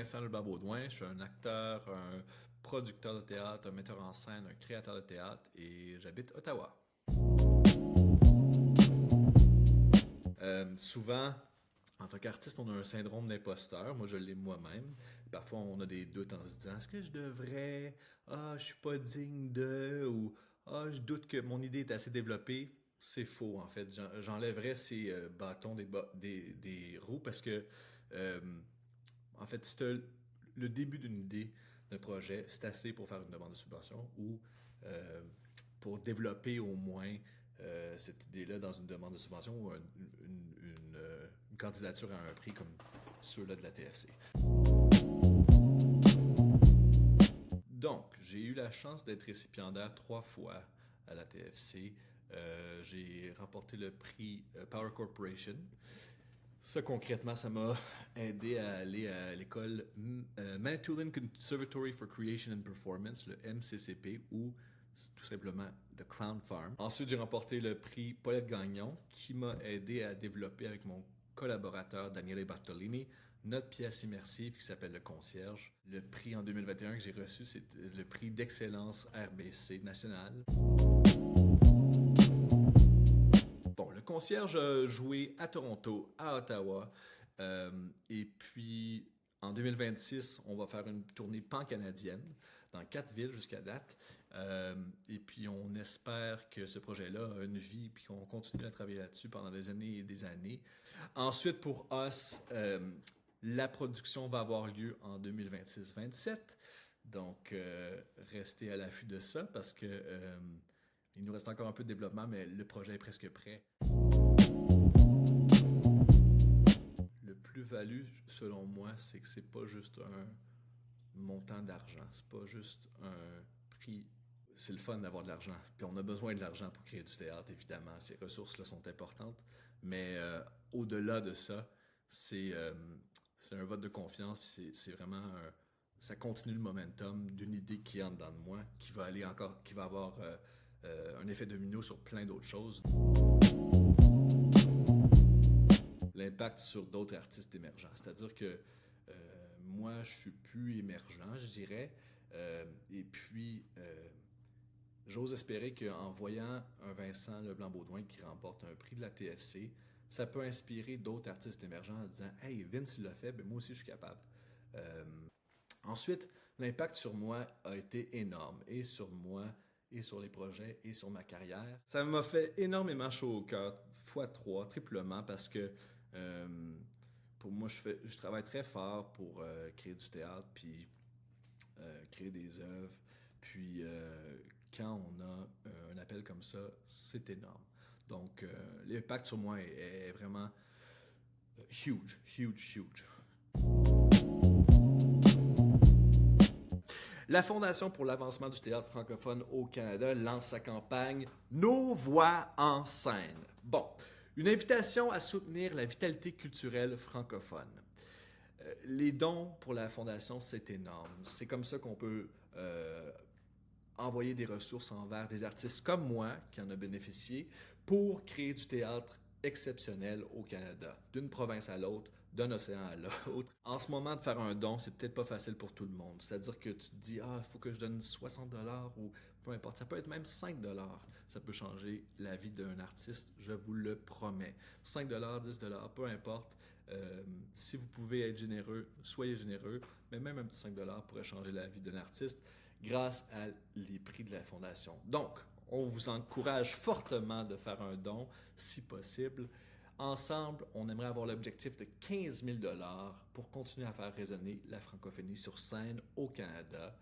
Vincent Leblanc-Baudouin, je suis un acteur, un producteur de théâtre, un metteur en scène, un créateur de théâtre et j'habite Ottawa. Souvent, en tant qu'artiste, on a un syndrome d'imposteur. Moi, je l'ai moi-même. Parfois, on a des doutes en se disant est-ce que je devrais ah, je suis pas digne de ou ah, je doute que mon idée est assez développée. C'est faux, en fait. J'enlèverais ces bâtons des roues parce que, euh, en fait, si tu le début d'une idée, d'un projet, c'est assez pour faire une demande de subvention ou euh, pour développer au moins cette idée-là dans une demande de subvention ou une candidature à un prix comme ceux-là de la TFC. Donc, j'ai eu la chance d'être récipiendaire 3 fois à la TFC. J'ai remporté le prix Power Corporation. Ça, concrètement, ça m'a aidé à aller à l'école Manitoulin Conservatory for Creation and Performance, le MCCP, ou tout simplement The Clown Farm. Ensuite, j'ai remporté le prix Paulette Gagnon, qui m'a aidé à développer avec mon collaborateur Daniele Bartolini notre pièce immersive qui s'appelle Le Concierge. Le prix en 2021 que j'ai reçu, c'est le prix d'excellence RBC national. Bon, Le Concierge a joué à Toronto, à Ottawa, et puis en 2026, on va faire une tournée pan-canadienne dans 4 villes jusqu'à date. Et puis on espère que ce projet-là a une vie puis qu'on continue à travailler là-dessus pendant des années et des années. Ensuite, pour Us, la production va avoir lieu en 2026-27. Donc, restez à l'affût de ça parce que il nous reste encore un peu de développement, mais le projet est presque prêt. Le plus-value, selon moi, c'est que c'est pas juste un montant d'argent. C'est pas juste un prix. C'est le fun d'avoir de l'argent. Puis on a besoin de l'argent pour créer du théâtre, évidemment. Ces ressources-là sont importantes. Mais au-delà de ça, c'est un vote de confiance. Puis c'est vraiment ça continue le momentum d'une idée qui est en dedans de moi, qui va aller encore, qui va avoir un effet domino sur plein d'autres choses. L'impact sur d'autres artistes émergents. C'est-à-dire que moi, je suis plus émergent, je dirais. Et puis, j'ose espérer qu'en voyant un Vincent Leblanc-Baudouin qui remporte un prix de la TFC, ça peut inspirer d'autres artistes émergents en disant « Hey, Vince, il l'a fait, ben moi aussi, je suis capable. » Ensuite, l'impact sur moi a été énorme, et sur moi, et sur les projets, et sur ma carrière. Ça m'a fait énormément chaud au cœur, x3, triplement, parce que pour moi, je travaille très fort pour créer du théâtre, puis créer des œuvres. Puis quand on a un appel comme ça, c'est énorme. Donc l'impact sur moi est vraiment huge, huge, huge. La Fondation pour l'avancement du théâtre francophone au Canada lance sa campagne Nos voix en scène. Bon, une invitation à soutenir la vitalité culturelle francophone. Les dons pour la Fondation, c'est énorme. C'est comme ça qu'on peut envoyer des ressources envers des artistes comme moi, qui en a bénéficié, pour créer du théâtre exceptionnel au Canada, d'une province à l'autre, d'un océan à l'autre. En ce moment, de faire un don, c'est peut-être pas facile pour tout le monde. C'est-à-dire que tu te dis, ah, il faut que je donne 60$ ou peu importe. Ça peut être même 5$. Ça peut changer la vie d'un artiste, je vous le promets. 5$, 10$, peu importe. Si vous pouvez être généreux, soyez généreux, mais même un petit 5$ pourrait changer la vie d'un artiste grâce à les prix de la Fondation. Donc, on vous encourage fortement de faire un don, si possible. Ensemble, on aimerait avoir l'objectif de 15 000$ pour continuer à faire résonner la francophonie sur scène au Canada.